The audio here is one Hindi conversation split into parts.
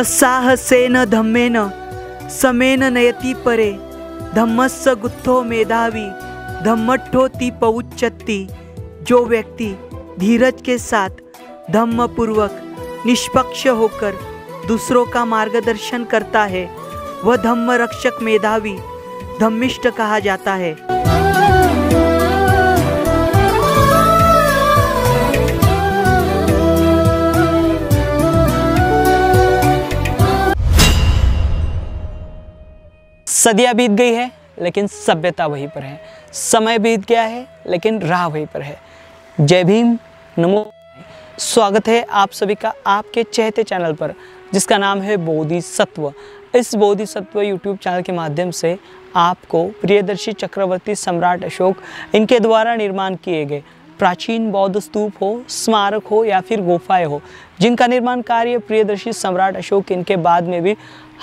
असाहसेन धम्मेन समेन नयति परे धम्मस्य गुत्थो मेधावी धम्मट्ठोति पउच्चति। जो व्यक्ति धीरज के साथ धम्म पूर्वक निष्पक्ष होकर दूसरों का मार्गदर्शन करता है वह धम्म रक्षक मेधावी धम्मिष्ठ कहा जाता है। सदियां बीत गई है लेकिन सभ्यता वहीं पर है, समय बीत गया है लेकिन राह वहीं पर है। जय भीम, नमो। स्वागत है आप सभी का आपके चहेते चैनल पर जिसका नाम है बोधिसत्व। इस बोधिसत्व यूट्यूब चैनल के माध्यम से आपको प्रियदर्शी चक्रवर्ती सम्राट अशोक इनके द्वारा निर्माण किए गए प्राचीन बौद्ध स्तूप हो, स्मारक हो या फिर गुफाएं हो, जिनका निर्माण कार्य प्रियदर्शी सम्राट अशोक इनके बाद में भी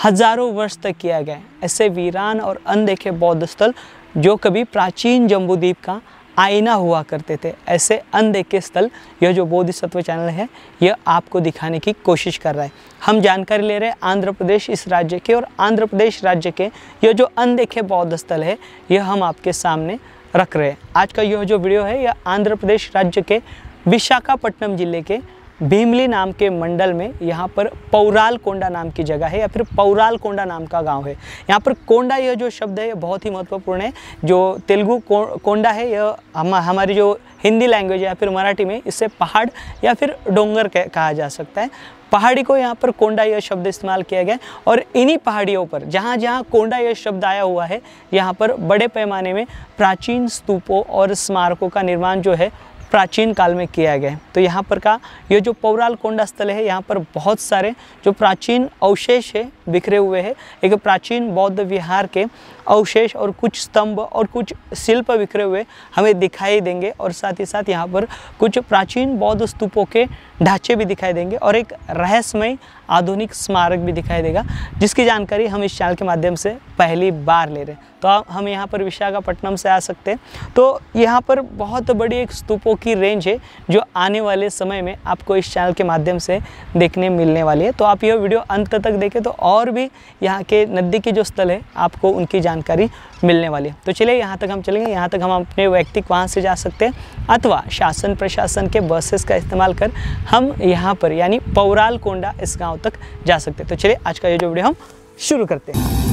हजारों वर्ष तक किया गया, ऐसे वीरान और अनदेखे बौद्ध स्थल जो कभी प्राचीन जम्बूद्वीप का आईना हुआ करते थे, ऐसे अनदेखे स्थल यह जो बोधिसत्व चैनल है यह आपको दिखाने की कोशिश कर रहा है। हम जानकारी ले रहे हैं आंध्र प्रदेश इस राज्य के, और आंध्र प्रदेश राज्य के यह जो अनदेखे बौद्ध स्थल है यह हम आपके सामने रख रहे हैं। आज का यह जो वीडियो है यह आंध्र प्रदेश राज्य के विशाखापट्टनम जिले के भीमली नाम के मंडल में यहाँ पर पौराल कोंडा नाम की जगह है या फिर पौराल कोंडा नाम का गांव है। यहाँ पर कोंडा यह जो शब्द है यह बहुत ही महत्वपूर्ण है। जो तेलुगु कोंडा है यह हमारी जो हिंदी लैंग्वेज है या फिर मराठी में इससे पहाड़ या फिर डोंगर कहा जा सकता है। पहाड़ी को यहाँ पर कोंडा यह शब्द इस्तेमाल किया गया और इन्हीं पहाड़ियों पर जहाँ जहाँ कोंडा यह शब्द आया हुआ है यहाँ पर बड़े पैमाने में प्राचीन स्तूपों और स्मारकों का निर्माण जो है प्राचीन काल में किया गया है। तो यहाँ पर का ये जो पौराल कोंडा स्थल है यहाँ पर बहुत सारे जो प्राचीन अवशेष है बिखरे हुए हैं। एक प्राचीन बौद्ध विहार के अवशेष और कुछ स्तंभ और कुछ शिल्प बिखरे हुए हमें दिखाई देंगे, और साथ ही साथ यहाँ पर कुछ प्राचीन बौद्ध स्तूपों के ढांचे भी दिखाई देंगे और एक रहस्यमय आधुनिक स्मारक भी दिखाई देगा, जिसकी जानकारी हम इस चैनल के माध्यम से पहली बार ले रहे हैं। तो हम यहाँ पर विशाखापट्टनम से आ सकते हैं। तो यहाँ पर बहुत बड़ी एक स्तूपों की रेंज है जो आने वाले समय में आपको इस चैनल के माध्यम से देखने मिलने वाली है। तो आप यह वीडियो अंत तक देखें तो और भी यहाँ के नज़दीकी जो स्थल है आपको उनकी जानकारी मिलने वाली है। तो चलिए यहाँ तक हम चलेंगे। यहाँ तक हम अपने वैयक्तिक वाहन से जा सकते हैं अथवा शासन प्रशासन के बसेस का इस्तेमाल कर हम यहाँ पर यानी पौराल कोंडा इस गाँव तक जा सकते हैं। तो चलिए आज का ये जो वीडियो हम शुरू करते हैं।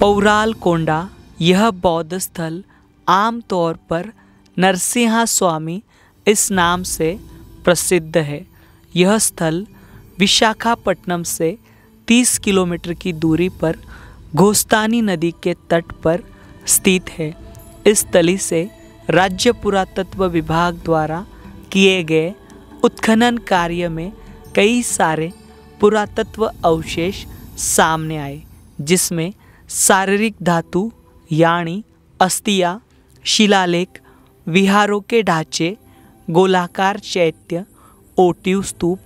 पौराल कोंडा यह बौद्ध स्थल आम तौर पर नरसिंहा स्वामी इस नाम से प्रसिद्ध है। यह स्थल विशाखापट्टनम से 30 किलोमीटर की दूरी पर गोस्तानी नदी के तट पर स्थित है। इस स्थली से राज्य पुरातत्व विभाग द्वारा किए गए उत्खनन कार्य में कई सारे पुरातत्व अवशेष सामने आए, जिसमें शारीरिक धातु यानी अस्थियां, शिलालेख, विहारों के ढांचे, गोलाकार चैत्य, ओटिव स्तूप,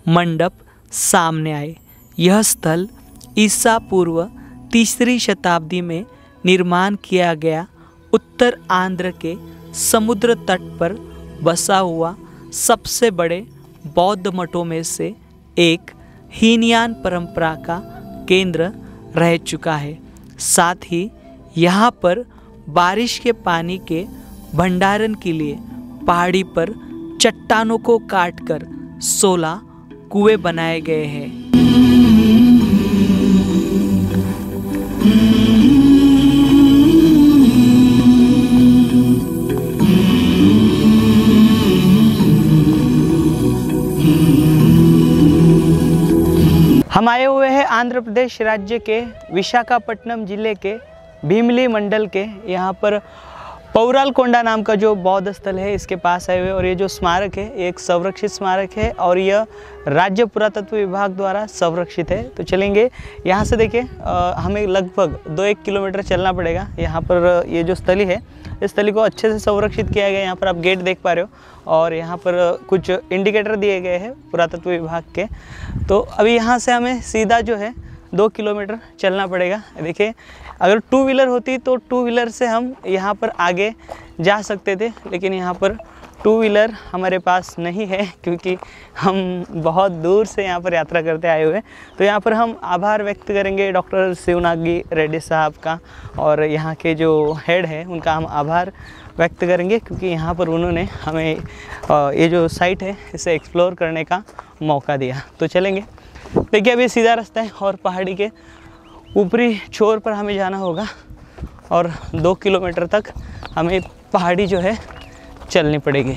मंडप सामने आए। यह स्थल ईसा पूर्व 3री शताब्दी में निर्माण किया गया उत्तर आंध्र के समुद्र तट पर बसा हुआ सबसे बड़े बौद्ध मठों में से एक हीनयान परंपरा का केंद्र रह चुका है। साथ ही यहाँ पर बारिश के पानी के भंडारण के लिए पहाड़ी पर चट्टानों को काटकर 16 कुएं बनाए गए हैं। हम आए हुए हैं आंध्र प्रदेश राज्य के विशाखापट्टनम जिले के भीमली मंडल के यहाँ पर पौराल कोंडा नाम का जो बौद्ध स्थल है इसके पास आए हुए, और ये जो स्मारक है ये एक संरक्षित स्मारक है और यह राज्य पुरातत्व विभाग द्वारा संरक्षित है। तो चलेंगे यहाँ से। देखिए हमें लगभग 2-1 किलोमीटर चलना पड़ेगा। यहाँ पर ये जो स्थली है इस स्थली को अच्छे से संरक्षित किया गया है। यहाँ पर आप गेट देख पा रहे हो और यहाँ पर कुछ इंडिकेटर दिए गए हैं पुरातत्व विभाग के। तो अभी यहाँ से हमें सीधा जो है 2 किलोमीटर चलना पड़ेगा। देखिए अगर 2 व्हीलर होती तो 2 व्हीलर से हम यहाँ पर आगे जा सकते थे, लेकिन यहाँ पर 2 व्हीलर हमारे पास नहीं है क्योंकि हम बहुत दूर से यहाँ पर यात्रा करते आए हुए हैं। तो यहाँ पर हम आभार व्यक्त करेंगे डॉक्टर शिवनागी रेड्डी साहब का, और यहाँ के जो हेड है उनका हम आभार व्यक्त करेंगे क्योंकि यहाँ पर उन्होंने हमें ये जो साइट है इसे एक्सप्लोर करने का मौका दिया। तो चलेंगे। देखिए अभी सीधा रास्ता है और पहाड़ी के ऊपरी छोर पर हमें जाना होगा और 2 किलोमीटर तक हमें पहाड़ी जो है चलनी पड़ेगी।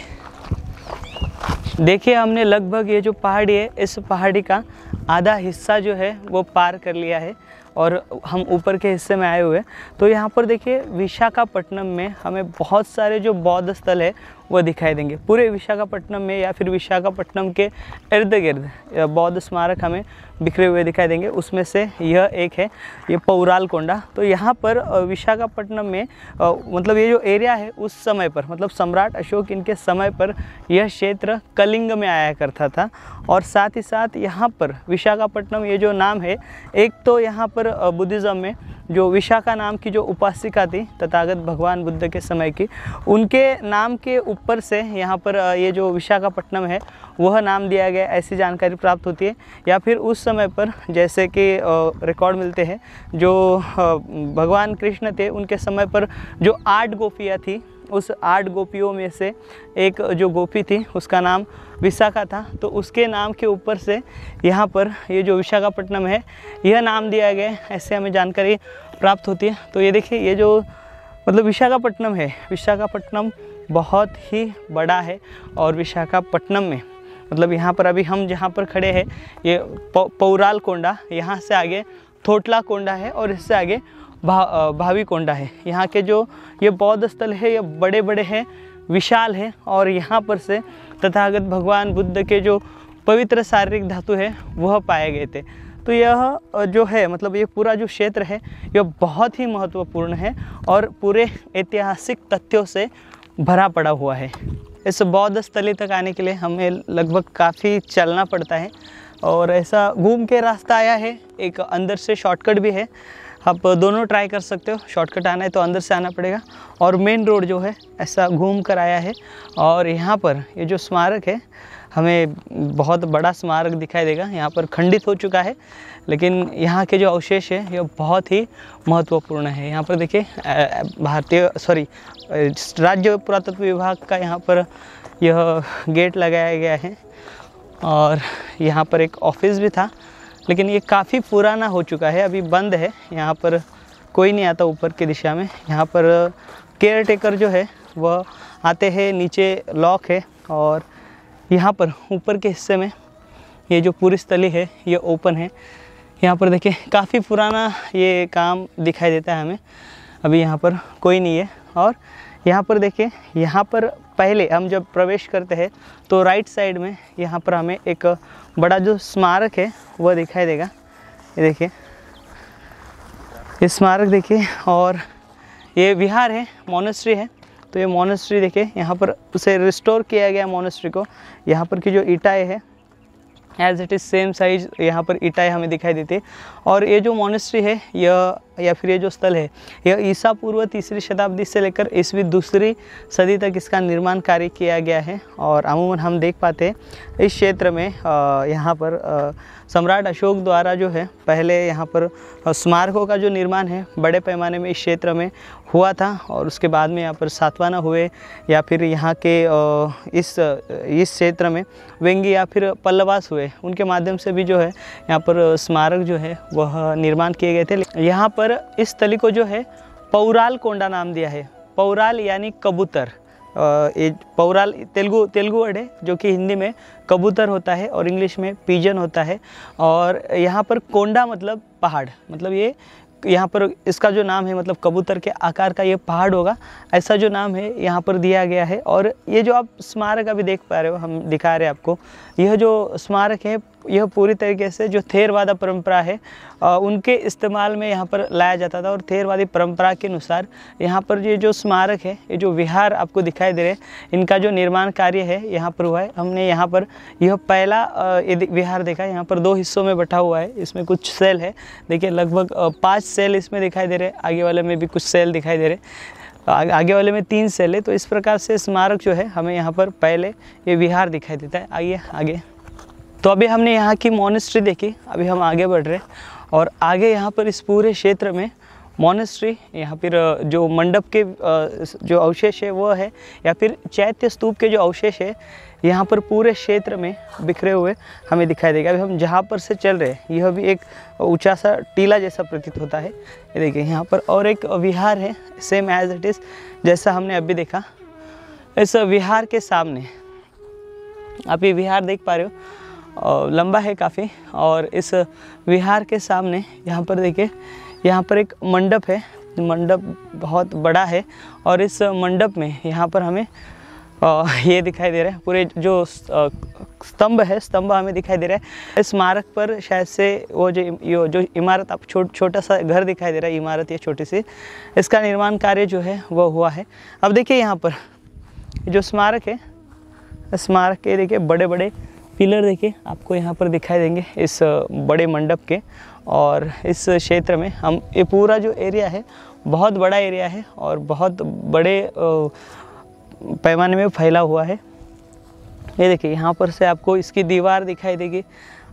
देखिए हमने लगभग ये जो पहाड़ी है इस पहाड़ी का आधा हिस्सा जो है वो पार कर लिया है और हम ऊपर के हिस्से में आए हुए हैं। तो यहाँ पर देखिए विशाखापट्टनम में हमें बहुत सारे जो बौद्ध स्थल है वो दिखाई देंगे। पूरे विशाखापट्टनम में या फिर विशाखापट्टनम के इर्द गिर्द बौद्ध स्मारक हमें बिखरे हुए दिखाई देंगे। उसमें से यह एक है, ये पौराल कोंडा। तो यहाँ पर विशाखापट्टनम में मतलब ये जो एरिया है उस समय पर मतलब सम्राट अशोक इनके समय पर यह क्षेत्र कलिंग में आया करता था। और साथ ही साथ यहाँ पर विशाखापट्टनम ये जो नाम है, एक तो यहाँ पर बुद्धिज़्म में जो विशाखा नाम की जो उपासिका थी तथागत भगवान बुद्ध के समय की, उनके नाम के ऊपर से यहाँ पर ये जो विशाखापट्टनम है वह नाम दिया गया, ऐसी जानकारी प्राप्त होती है। या फिर उस समय पर जैसे कि रिकॉर्ड मिलते हैं जो भगवान कृष्ण थे उनके समय पर जो 8 गोपियाँ थी, उस 8 गोपियों में से एक जो गोपी थी उसका नाम विशाखा था। तो उसके नाम के ऊपर से यहाँ पर ये जो विशाखापट्टनम है यह नाम दिया गया, ऐसे हमें जानकारी प्राप्त होती है। तो ये देखिए ये जो मतलब विशाखापट्टनम है, विशाखापट्टनम बहुत ही बड़ा है। और विशाखापट्टनम में मतलब यहाँ पर अभी हम जहाँ पर खड़े हैं ये पौराल कोंडा, यहाँ से आगे थोटला कोंडा है और इससे आगे भावी कोंडा है। यहाँ के जो ये बौद्ध स्थल है ये बड़े बड़े हैं, विशाल है, और यहाँ पर से तथागत भगवान बुद्ध के जो पवित्र शारीरिक धातु है वह पाए गए थे। तो यह जो है मतलब ये पूरा जो क्षेत्र है यह बहुत ही महत्वपूर्ण है और पूरे ऐतिहासिक तथ्यों से भरा पड़ा हुआ है। इस बौद्ध स्थली तक आने के लिए हमें लगभग काफ़ी चलना पड़ता है और ऐसा घूम के रास्ता आया है, एक अंदर से शॉर्टकट भी है। आप दोनों ट्राई कर सकते हो, शॉर्टकट आना है तो अंदर से आना पड़ेगा और मेन रोड जो है ऐसा घूम कर आया है। और यहाँ पर ये जो स्मारक है हमें बहुत बड़ा स्मारक दिखाई देगा, यहाँ पर खंडित हो चुका है लेकिन यहाँ के जो अवशेष है ये बहुत ही महत्वपूर्ण है। यहाँ पर देखिए राज्य पुरातत्व विभाग का यहाँ पर यह गेट लगाया गया है और यहाँ पर एक ऑफिस भी था लेकिन ये काफ़ी पुराना हो चुका है, अभी बंद है। यहाँ पर कोई नहीं आता ऊपर की दिशा में। यहाँ पर केयर टेकर जो है वह आते हैं, नीचे लॉक है और यहाँ पर ऊपर के हिस्से में ये जो पूरी स्थली है ये ओपन है। यहाँ पर देखिए काफ़ी पुराना ये काम दिखाई देता है हमें, अभी यहाँ पर कोई नहीं है। और यहाँ पर देखिए, यहाँ पर पहले हम जब प्रवेश करते हैं तो राइट साइड में यहाँ पर हमें एक बड़ा जो स्मारक है वह दिखाई देगा। ये देखिए ये स्मारक देखिए, और ये विहार है, मोनेस्ट्री है। तो ये मोनेस्ट्री देखिए, यहाँ पर उसे रिस्टोर किया गया मोनेस्ट्री को। यहाँ पर की जो ईंटें है as it is same size यहाँ पर ईंटें हमें दिखाई देती है। और ये जो मोनेस्ट्री है यह या फिर ये जो स्थल है यह ईसा पूर्व 3री शताब्दी से लेकर ईस्वी 2री सदी तक इसका निर्माण कार्य किया गया है। और अमूमन हम देख पाते हैं इस क्षेत्र में यहाँ पर सम्राट अशोक द्वारा जो है पहले यहाँ पर स्मारकों का जो निर्माण है बड़े पैमाने में इस क्षेत्र में हुआ था और उसके बाद में यहाँ पर सातवाहन हुए या फिर यहाँ के इस क्षेत्र में वेंगी या फिर पल्लवास हुए, उनके माध्यम से भी जो है यहाँ पर स्मारक जो है वह निर्माण किए गए थे। यहाँ पर इस स्थली को जो है पौराल कोंडा नाम दिया है। पौराल यानी कबूतर, ये पौराल तेलुगु वर्ड है जो कि हिंदी में कबूतर होता है और इंग्लिश में पिजन होता है। और यहाँ पर कोंडा मतलब पहाड़, मतलब ये यहाँ पर इसका जो नाम है मतलब कबूतर के आकार का ये पहाड़ होगा, ऐसा जो नाम है यहाँ पर दिया गया है। और ये जो आप स्मारक अभी देख पा रहे हो, हम दिखा रहे हैं आपको, यह जो स्मारक है यह पूरी तरीके से जो थेरवादा परंपरा है उनके इस्तेमाल में यहाँ पर लाया जाता था। और थेरवादी परंपरा के अनुसार यहाँ पर ये जो स्मारक है, ये जो विहार आपको दिखाई दे रहे हैं, इनका जो निर्माण कार्य है यहाँ पर हुआ है। हमने यहाँ पर यह पहला विहार देखा, यहाँ पर 2 हिस्सों में बटा हुआ है। इसमें कुछ सेल है, देखिए लगभग 5 सेल इसमें दिखाई दे रहे हैं, आगे वाले में भी कुछ सेल दिखाई दे रहे हैं, आगे वाले में 3 सेल है। तो इस प्रकार से स्मारक जो है हमें यहाँ पर पहले ये विहार दिखाई देता है। आइए आगे। तो अभी हमने यहाँ की मोनेस्ट्री देखी, अभी हम आगे बढ़ रहे हैं और आगे यहाँ पर इस पूरे क्षेत्र में मोनेस्ट्री, यहाँ फिर जो मंडप के जो अवशेष है वो है, या फिर चैत्य स्तूप के जो अवशेष है यहाँ पर पूरे क्षेत्र में बिखरे हुए हमें दिखाई देगा। अभी हम जहाँ पर से चल रहे हैं यह भी एक ऊंचा सा टीला जैसा प्रतीत होता है। ये देखिए यहाँ पर और एक विहार है, सेम एज इट इज़ जैसा हमने अभी देखा। इस विहार के सामने आप ये विहार देख पा रहे हो, लंबा है काफ़ी। और इस विहार के सामने यहाँ पर देखिए, यहाँ पर एक मंडप है, मंडप बहुत बड़ा है। और इस मंडप में यहाँ पर हमें ये दिखाई दे रहा है, पूरे जो स्तंभ है, स्तंभ हमें दिखाई दे रहा है। इस स्मारक पर शायद से वो जो इमारत, आप छोटा सा घर दिखाई दे रहा है, इमारत ये छोटी सी, इसका निर्माण कार्य जो है वो हुआ है। अब देखिए यहाँ पर जो स्मारक है, स्मारक के देखिए बड़े बड़े पिलर देखिए आपको यहाँ पर दिखाई देंगे इस बड़े मंडप के। और इस क्षेत्र में हम ये पूरा जो एरिया है बहुत बड़ा एरिया है और बहुत बड़े पैमाने में फैला हुआ है। ये देखिए यहाँ पर से आपको इसकी दीवार दिखाई देगी,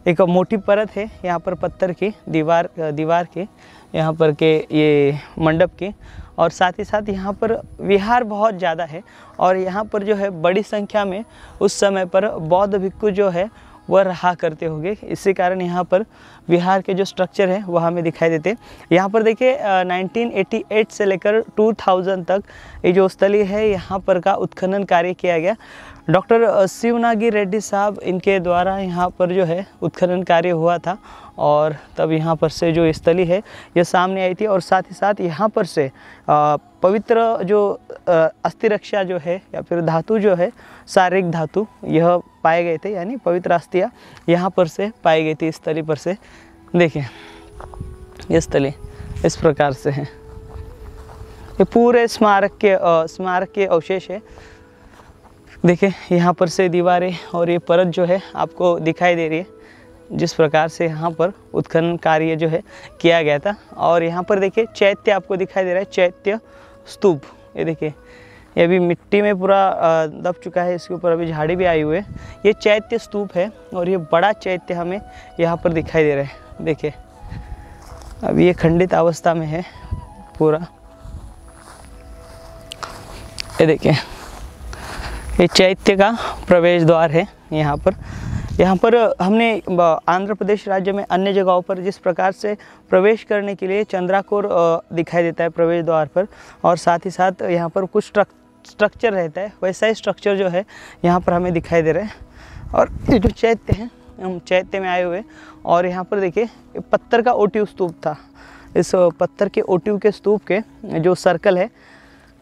एक मोटी परत है यहाँ पर पत्थर की दीवार के यहाँ पर के ये मंडप की। और साथ ही साथ यहाँ पर विहार बहुत ज़्यादा है और यहाँ पर जो है बड़ी संख्या में उस समय पर बौद्ध भिक्षु जो है वह रहा करते होंगे। इसी कारण यहाँ पर विहार के जो स्ट्रक्चर है वह हमें दिखाई देते। यहाँ पर देखिए 1988 से लेकर 2000 तक ये जो स्थली है यहाँ पर का उत्खनन कार्य किया गया। डॉक्टर शिवनागी रेड्डी साहब इनके द्वारा यहाँ पर जो है उत्खनन कार्य हुआ था और तब यहाँ पर से जो स्थली है यह सामने आई थी। और साथ ही साथ यहाँ पर से पवित्र जो अस्थि रक्षा जो है या फिर धातु जो है, शारीरिक धातु यह पाए गए थे, यानी पवित्र अस्थियाँ यहाँ पर से पाई गई थी इस स्थली पर से। देखिए ये स्थली इस प्रकार से है, ये पूरे स्मारक के अवशेष है। देखिए यहाँ पर से दीवारें और ये परत जो है आपको दिखाई दे रही है, जिस प्रकार से यहाँ पर उत्खनन कार्य जो है किया गया था। और यहाँ पर देखिए चैत्य आपको दिखाई दे रहा है, चैत्य स्तूप। ये देखिए ये अभी मिट्टी में पूरा दब चुका है, इसके ऊपर अभी झाड़ी भी आई हुई है। ये चैत्य स्तूप है और ये बड़ा चैत्य हमें यहाँ पर दिखाई दे रहा है। देखिए अभी ये खंडित अवस्था में है पूरा। ये देखिए ये चैत्य का प्रवेश द्वार है। यहाँ पर हमने आंध्र प्रदेश राज्य में अन्य जगहों पर जिस प्रकार से प्रवेश करने के लिए चंद्राकोर दिखाई देता है प्रवेश द्वार पर, और साथ ही साथ यहाँ पर कुछ स्ट्रक्चर रहता है, वैसा ही स्ट्रक्चर जो है यहाँ पर हमें दिखाई दे रहा है। और ये जो चैत्य है, हम चैत्य में आए हुए और यहाँ पर देखिए पत्थर का ओटिव स्तूप था। इस पत्थर के ओटिव के स्तूप के जो सर्कल है,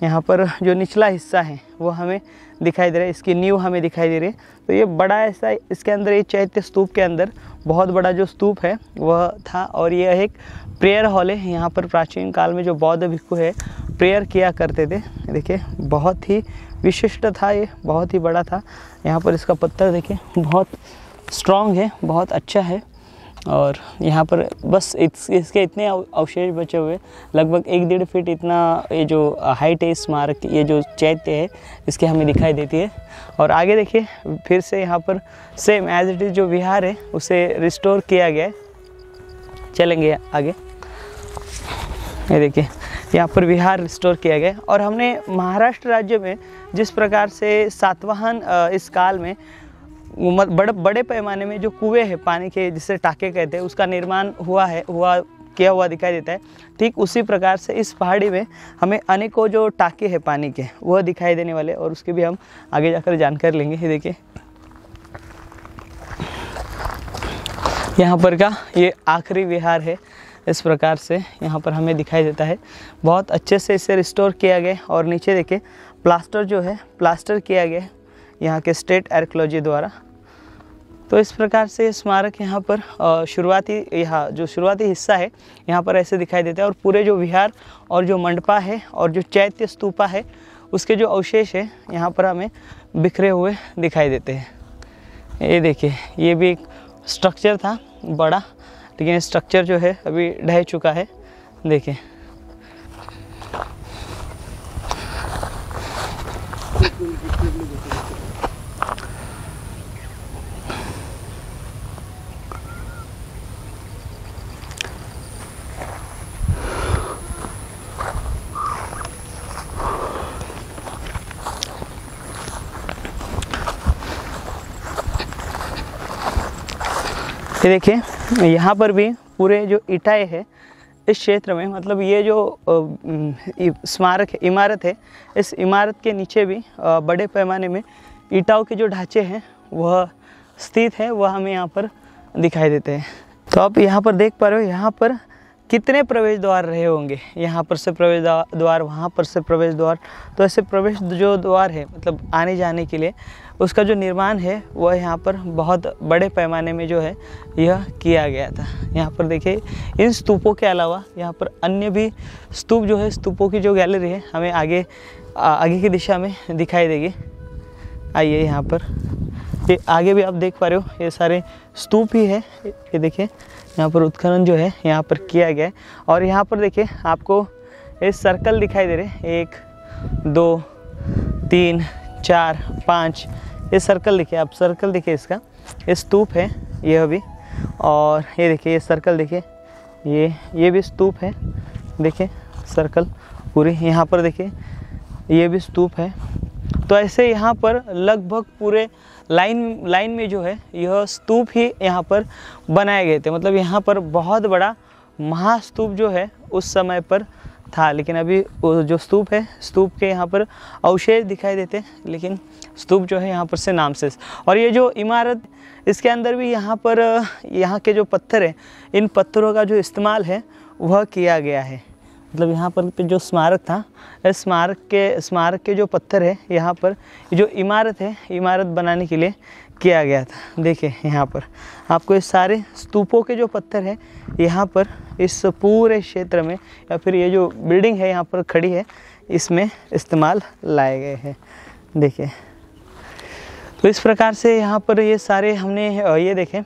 यहाँ पर जो निचला हिस्सा है वो हमें दिखाई दे रहा है, इसकी नींव हमें दिखाई दे रही है। तो ये बड़ा ऐसा, इसके अंदर ये चैत्य स्तूप के अंदर बहुत बड़ा जो स्तूप है वह था। और यह एक प्रेयर हॉल है, यहाँ पर प्राचीन काल में जो बौद्ध भिक्षु है प्रेयर किया करते थे। देखिए बहुत ही विशिष्ट था, ये बहुत ही बड़ा था। यहाँ पर इसका पत्थर देखिए बहुत स्ट्रॉन्ग है, बहुत अच्छा है। और यहाँ पर बस इसके इतने अवशेष बचे हुए, लगभग 1-1.5 फीट इतना ये जो हाइट है इस स्मारक, ये जो चैत्य है इसके हमें दिखाई देती है। और आगे देखिए फिर से यहाँ पर सेम एज इट इज़ जो विहार है उसे रिस्टोर किया गया है। चलेंगे आगे। ये देखिए यहाँ पर विहार रिस्टोर किया गया। और हमने महाराष्ट्र राज्य में जिस प्रकार से सातवाहन इस काल में बड़े पैमाने में जो कुएं हैं पानी के, जिसे टाके कहते हैं, उसका निर्माण किया हुआ दिखाई देता है। ठीक उसी प्रकार से इस पहाड़ी में हमें अनेकों जो टाके हैं पानी के वह दिखाई देने वाले, और उसकी भी हम आगे जाकर जानकारी लेंगे। ये देखिए यहाँ पर का ये आखिरी विहार है इस प्रकार से यहाँ पर हमें दिखाई देता है। बहुत अच्छे से इसे रिस्टोर किया गया और नीचे देखिए प्लास्टर जो है प्लास्टर किया गया यहाँ के स्टेट आर्कियोलॉजी द्वारा। तो इस प्रकार से स्मारक यहाँ पर शुरुआती हिस्सा है यहाँ पर ऐसे दिखाई देता है और पूरे जो विहार और जो मंडपा है और जो चैत्य स्तूपा है उसके जो अवशेष है यहाँ पर हमें बिखरे हुए दिखाई देते हैं। ये देखिए ये भी एक स्ट्रक्चर था बड़ा, लेकिन स्ट्रक्चर जो है अभी ढह चुका है। देखिए ये देखिए यहाँ पर भी पूरे जो ईंटें है इस क्षेत्र में, मतलब ये जो स्मारक है इमारत है, इस इमारत के नीचे भी बड़े पैमाने में ईंटों के जो ढांचे हैं वह स्थित है, वह हमें यहाँ पर दिखाई देते हैं। तो आप यहाँ पर देख पा रहे हो यहाँ पर कितने प्रवेश द्वार रहे होंगे। यहाँ पर से प्रवेश द्वार, वहाँ पर से प्रवेश द्वार, तो ऐसे प्रवेश जो द्वार है मतलब आने जाने के लिए उसका जो निर्माण है वह यहाँ पर बहुत बड़े पैमाने में जो है यह किया गया था। यहाँ पर देखिए इन स्तूपों के अलावा यहाँ पर अन्य भी स्तूप जो है, स्तूपों की जो गैलरी है हमें आगे की दिशा में दिखाई देगी। आइए यहाँ पर ये आगे भी आप देख पा रहे हो ये सारे स्तूप ही है। ये देखिए यहाँ पर उत्खनन जो है यहाँ पर किया गया है और यहाँ पर देखिए आपको ये सर्कल दिखाई दे रहे हैं, 1 2 3 4 5 ये सर्कल देखिए आप, सर्कल देखिए इसका, ये स्तूप है यह भी, और ये देखिए ये सर्कल देखिए ये भी स्तूप है। देखिए सर्कल पूरी, यहाँ पर देखिए ये भी स्तूप है। तो ऐसे यहाँ पर लगभग पूरे लाइन में जो है यह स्तूप ही यहाँ पर बनाए गए थे। मतलब यहाँ पर बहुत बड़ा महास्तूप जो है उस समय पर था, लेकिन अभी जो स्तूप है स्तूप के यहाँ पर अवशेष दिखाई देते हैं, लेकिन स्तूप जो है यहाँ पर से नाम से। और ये जो इमारत इसके अंदर भी यहाँ पर यहाँ के जो पत्थर है इन पत्थरों का जो इस्तेमाल है वह किया गया है। मतलब यहाँ पर जो स्मारक था, इस स्मारक के जो पत्थर है यहाँ पर जो इमारत है, इमारत बनाने के लिए किया गया था। देखिए यहाँ पर आपको इस सारे स्तूपों के जो पत्थर है यहाँ पर इस पूरे क्षेत्र में, या फिर ये जो बिल्डिंग है यहाँ पर खड़ी है इसमें इस्तेमाल लाए गए हैं। देखिए तो इस प्रकार से यहाँ पर ये सारे हमने ये देखें,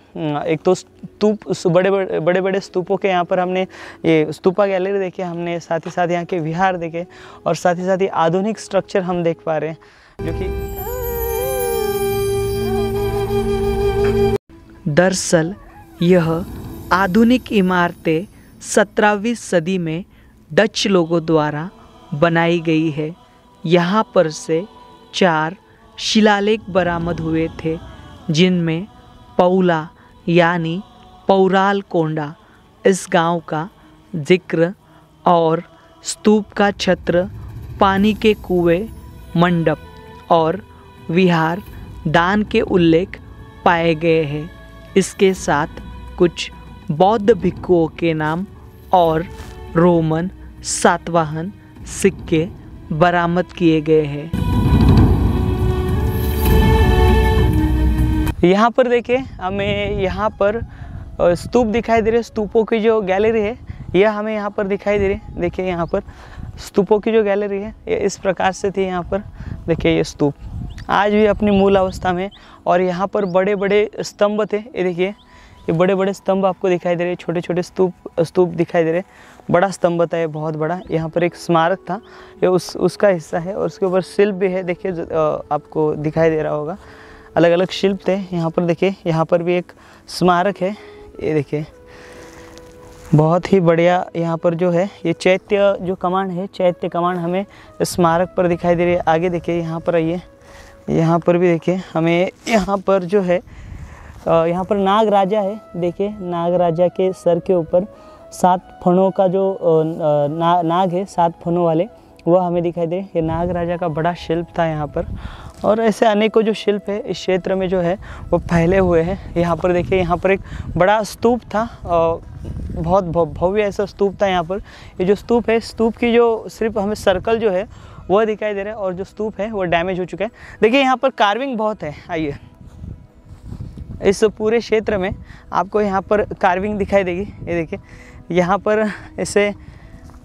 एक तो स्तूप बड़े बड़े स्तूपों के यहाँ पर हमने ये स्तूपा गैलरी देखे हमने, साथ ही साथ यहाँ के विहार देखे और साथ ही आधुनिक स्ट्रक्चर हम देख पा रहे हैं जो कि दरअसल यह आधुनिक इमारतें 17वीं सदी में डच लोगों द्वारा बनाई गई है। यहाँ पर से 4 शिलालेख बरामद हुए थे, जिनमें पौला यानी पौराल कोंडा इस गांव का जिक्र और स्तूप का छत्र, पानी के कुएं, मंडप और विहार दान के उल्लेख पाए गए हैं। इसके साथ कुछ बौद्ध भिक्षुओं के नाम और रोमन सातवाहन सिक्के बरामद किए गए हैं। यहाँ पर देखिए हमें यहाँ पर स्तूप दिखाई दे रहे, स्तूपों की जो गैलरी है यह हमें यहाँ पर दिखाई दे रही है। देखिए यहाँ पर स्तूपों की जो गैलरी है ये इस प्रकार से थी। यहाँ पर देखिए ये स्तूप आज भी अपनी मूल अवस्था में, और यहाँ पर बड़े बड़े स्तंभ थे। ये देखिए ये बड़े बड़े स्तंभ आपको दिखाई दे रहे, छोटे छोटे स्तूप दिखाई दे रहे, बड़ा स्तंभ था ये बहुत बड़ा। यहाँ पर एक स्मारक था, ये उसका हिस्सा है और उसके ऊपर शिल्प भी है। देखिए आपको दिखाई दे रहा होगा, अलग अलग शिल्प थे यहाँ पर। देखिए यहाँ पर भी एक स्मारक है, ये देखिए बहुत ही बढ़िया। यहाँ पर जो है ये चैत्य जो कमान है, चैत्य कमान हमें स्मारक पर दिखाई दे रही है। आगे देखिए यहाँ पर आइए, यहाँ पर भी देखिए हमें यहाँ पर जो है यहाँ पर नाग राजा है। देखिए नाग राजा के सर के ऊपर 7 फणों का जो नाग है, 7 फणों वाले, वह हमें दिखाई दे। ये नाग राजा का बड़ा शिल्प था यहाँ पर, और ऐसे अनेकों जो शिल्प है इस क्षेत्र में जो है वो फैले हुए हैं। यहाँ पर देखिए यहाँ पर एक बड़ा स्तूप था बहुत भव्य ऐसा स्तूप था यहाँ पर। ये जो स्तूप है, स्तूप की जो सिर्फ हमें सर्कल जो है वह दिखाई दे रहा है और जो स्तूप है वो डैमेज हो चुका है। देखिए यहाँ पर कार्विंग बहुत है। आइए, इस पूरे क्षेत्र में आपको यहाँ पर कार्विंग दिखाई देगी। ये देखिए यहाँ पर इसे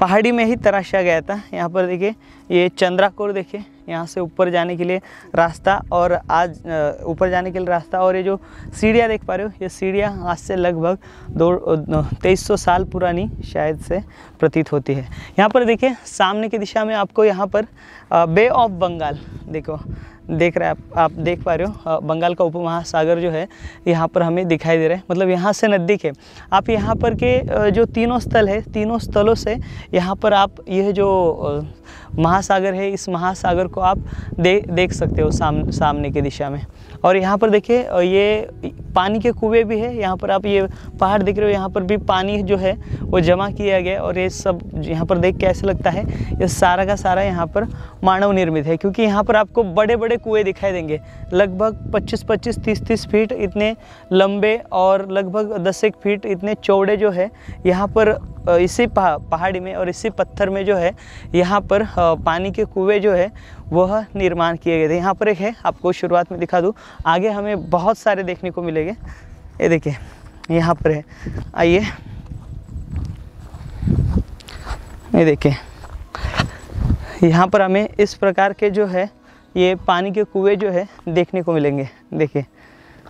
पहाड़ी में ही तराशा गया था। यहाँ पर देखिए ये चंद्राकोर, देखिए यहाँ से ऊपर जाने के लिए रास्ता, और आज ऊपर जाने के लिए रास्ता, और ये जो सीढ़ियाँ देख पा रहे हो, ये सीढ़ियाँ आज से लगभग 2300 साल पुरानी शायद से प्रतीत होती है। यहाँ पर देखिए सामने की दिशा में आपको यहाँ पर बे ऑफ बंगाल देख रहे हैं आप देख पा रहे हो। बंगाल का उपमहासागर जो है यहाँ पर हमें दिखाई दे रहा है, मतलब यहाँ से नज़दीक है। आप यहाँ पर के जो तीनों स्थल है, तीनों स्थलों से यहाँ पर आप यह जो महासागर है, इस महासागर को आप देख सकते हो सामने की दिशा में। और यहाँ पर देखिए ये पानी के कुएं भी है। यहाँ पर आप ये पहाड़ दिख रहे हो, यहाँ पर भी पानी जो है वो जमा किया गया, और ये सब यहाँ पर देख के ऐसे लगता है ये सारा का सारा यहाँ पर मानव निर्मित है, क्योंकि यहाँ पर आपको बड़े बड़े कुएं दिखाई देंगे, लगभग 25-25, 30-30 फीट इतने लंबे और लगभग 10 फीट इतने चौड़े जो है यहाँ पर इसी पहाड़ी में और इसी पत्थर में जो है यहाँ पर पानी के कुएं जो है वह निर्माण किए गए थे। यहाँ पर एक है, आपको शुरुआत में दिखा दूँ, आगे हमें बहुत सारे देखने को मिलेंगे। ये देखिए यहाँ पर है, आइए ये देखिए यहाँ पर हमें इस प्रकार के जो है ये पानी के कुएं जो है देखने को मिलेंगे। देखिए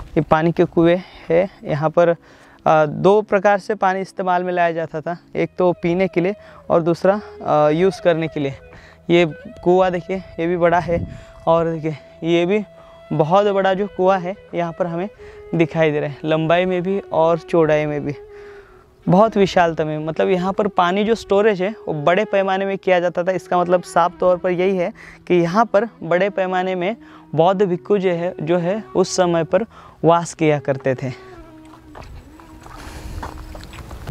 ये पानी के कुएं है। यहाँ पर दो प्रकार से पानी इस्तेमाल में लाया जाता था, एक तो पीने के लिए और दूसरा यूज़ करने के लिए। ये कुआं देखिए ये भी बड़ा है, और देखिए ये भी बहुत बड़ा जो कुआं है यहाँ पर हमें दिखाई दे रहा है, लंबाई में भी और चौड़ाई में भी बहुत विशालता में। मतलब यहाँ पर पानी जो स्टोरेज है वो बड़े पैमाने में किया जाता था। इसका मतलब साफ तौर पर यही है कि यहाँ पर बड़े पैमाने में बौद्ध भिक्खु जो है उस समय पर वास किया करते थे।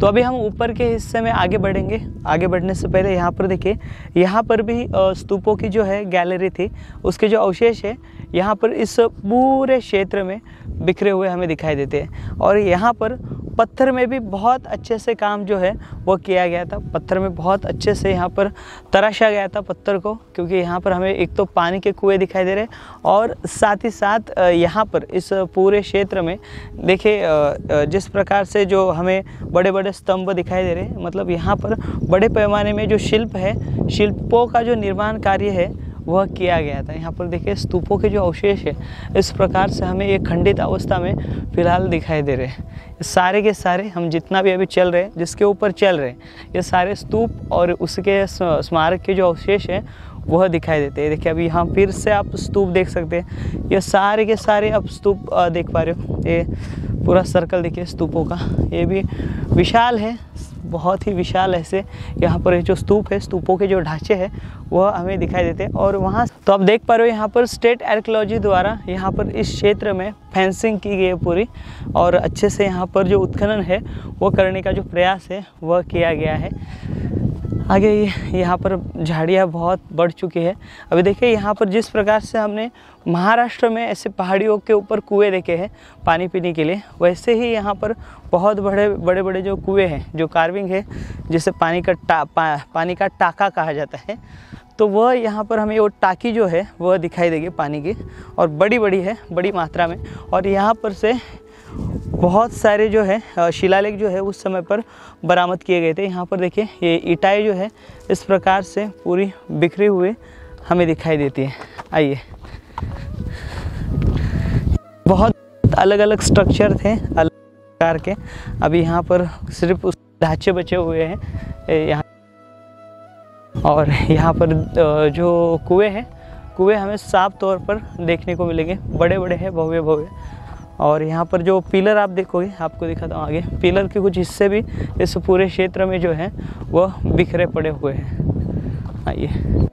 तो अभी हम ऊपर के हिस्से में आगे बढ़ेंगे। आगे बढ़ने से पहले यहाँ पर देखिए, यहाँ पर भी स्तूपों की जो है गैलरी थी, उसके जो अवशेष है यहाँ पर इस पूरे क्षेत्र में बिखरे हुए हमें दिखाई देते हैं। और यहाँ पर पत्थर में भी बहुत अच्छे से काम जो है वो किया गया था। पत्थर में बहुत अच्छे से यहाँ पर तराशा गया था पत्थर को, क्योंकि यहाँ पर हमें एक तो पानी के कुएं दिखाई दे रहे और साथ ही साथ यहाँ पर इस पूरे क्षेत्र में देखिए जिस प्रकार से जो हमें बड़े बड़े स्तंभ दिखाई दे रहे हैं, मतलब यहाँ पर बड़े पैमाने में जो शिल्प है, शिल्पों का जो निर्माण कार्य है वह किया गया था। यहाँ पर देखिए स्तूपों के जो अवशेष है इस प्रकार से हमें एक खंडित अवस्था में फिलहाल दिखाई दे रहे हैं। सारे के सारे हम जितना भी अभी चल रहे हैं, जिसके ऊपर चल रहे हैं, ये सारे स्तूप और उसके स्मारक के जो अवशेष हैं वह दिखाई देते हैं। देखिए अभी यहाँ फिर से आप स्तूप देख सकते हैं। ये सारे के सारे आप स्तूप देख पा रहे हो। ये पूरा सर्कल देखिए स्तूपों का, ये भी विशाल है, बहुत ही विशाल ऐसे यहाँ पर जो स्तूप है, स्तूपों के जो ढांचे हैं वह हमें दिखाई देते हैं। और वहाँ तो आप देख पा रहे हो यहाँ पर स्टेट आर्कियोलॉजी द्वारा यहाँ पर इस क्षेत्र में फेंसिंग की गई है पूरी, और अच्छे से यहाँ पर जो उत्खनन है वो करने का जो प्रयास है वह किया गया है। आगे यहाँ पर झाड़ियाँ बहुत बढ़ चुकी है। अभी देखिए यहाँ पर जिस प्रकार से हमने महाराष्ट्र में ऐसे पहाड़ियों के ऊपर कुएं देखे हैं पानी पीने के लिए, वैसे ही यहाँ पर बहुत बड़े बड़े जो कुएं हैं, जो कार्विंग है, जिसे पानी का टाका कहा जाता है, तो वह यहाँ पर हमें वो टाकी जो है वह दिखाई देगी पानी की, और बड़ी है, बड़ी मात्रा में। और यहाँ पर से बहुत सारे जो है शिलालेख जो है उस समय पर बरामद किए गए थे। यहाँ पर देखिए ये ईंटें जो है इस प्रकार से पूरी बिखरी हुई हमें दिखाई देती है। आइए, बहुत अलग अलग स्ट्रक्चर थे अलग प्रकार के। अभी यहाँ पर सिर्फ उस ढांचे बचे हुए हैं यहाँ, और यहाँ पर जो कुएं हैं, कुएं हमें साफ तौर पर देखने को मिलेंगे, बड़े हैं, भव्य। और यहाँ पर जो पिलर आप देखोगे, आपको दिखाता हूँ आगे, पिलर के कुछ हिस्से भी इस पूरे क्षेत्र में जो है वह बिखरे पड़े हुए हैं। आइए,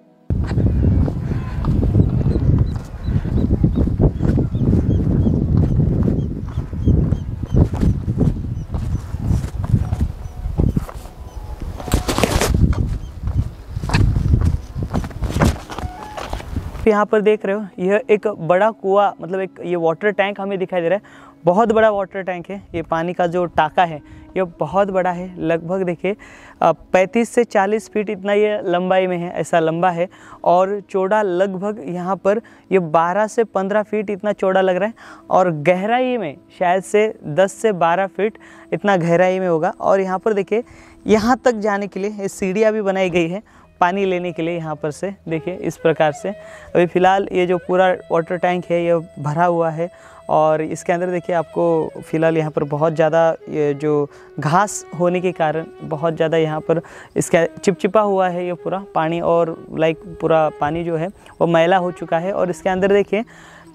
यहाँ पर देख रहे हो यह एक बड़ा कुआं, मतलब एक ये वाटर टैंक हमें दिखाई दे रहा है। बहुत बड़ा वाटर टैंक है। ये पानी का जो टाका है ये बहुत बड़ा है, लगभग देखिए 35 से 40 फीट इतना ये लंबाई में है, ऐसा लंबा है। और चौड़ा लगभग यहाँ पर ये 12 से 15 फीट इतना चौड़ा लग रहा है, और गहराई में शायद से 10 से 12 फीट इतना गहराई में होगा। और यहाँ पर देखिए यहाँ तक जाने के लिए ये सीढ़ियाँ भी बनाई गई है पानी लेने के लिए। यहाँ पर से देखिए इस प्रकार से अभी फ़िलहाल ये जो पूरा वाटर टैंक है ये भरा हुआ है, और इसके अंदर देखिए आपको फ़िलहाल यहाँ पर बहुत ज़्यादा ये जो घास होने के कारण बहुत ज़्यादा यहाँ पर इसका चिपचिपा हुआ है ये पूरा पानी, और पूरा पानी जो है वो मैला हो चुका है। और इसके अंदर देखिए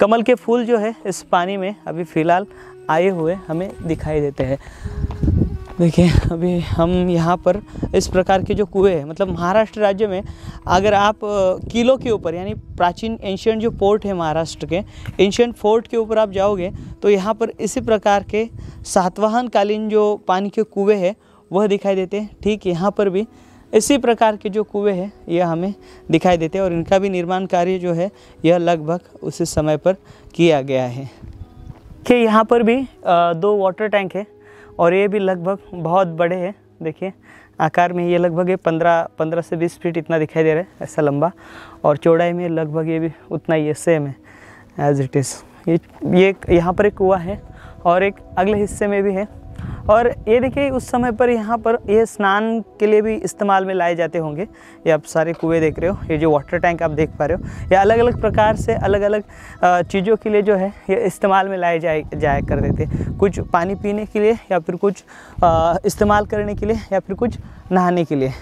कमल के फूल जो है इस पानी में अभी फ़िलहाल आए हुए हमें दिखाई देते हैं। देखिए अभी हम यहाँ पर इस प्रकार के जो कुएँ हैं, मतलब महाराष्ट्र राज्य में अगर आप किलों के ऊपर, यानी प्राचीन एंशियंट जो पोर्ट है महाराष्ट्र के, एंशियंट फोर्ट के ऊपर आप जाओगे तो यहाँ पर इसी प्रकार के सातवाहन कालीन जो पानी के कुएँ हैं वह दिखाई देते हैं। ठीक यहाँ पर भी इसी प्रकार के जो कुएँ हैं यह हमें दिखाई देते हैं, और इनका भी निर्माण कार्य जो है यह लगभग उसी समय पर किया गया है। कि यहाँ पर भी 2 वाटर टैंक है, और ये भी लगभग बहुत बड़े हैं। देखिए आकार में ये लगभग ये 15 से 20 फीट इतना दिखाई दे रहा है, ऐसा लंबा, और चौड़ाई में लगभग ये भी उतना ही है, सेम है एज इट इज़। ये यहाँ पर एक कुआं है, और एक अगले हिस्से में भी है। और ये देखिए उस समय पर यहाँ पर ये स्नान के लिए भी इस्तेमाल में लाए जाते होंगे। ये आप सारे कुएँ देख रहे हो, ये जो वाटर टैंक आप देख पा रहे हो, ये अलग अलग प्रकार से अलग अलग चीज़ों के लिए जो है ये इस्तेमाल में लाए जाया कर देते। कुछ पानी पीने के लिए, या फिर कुछ इस्तेमाल करने के लिए, या फिर कुछ नहाने के लिए।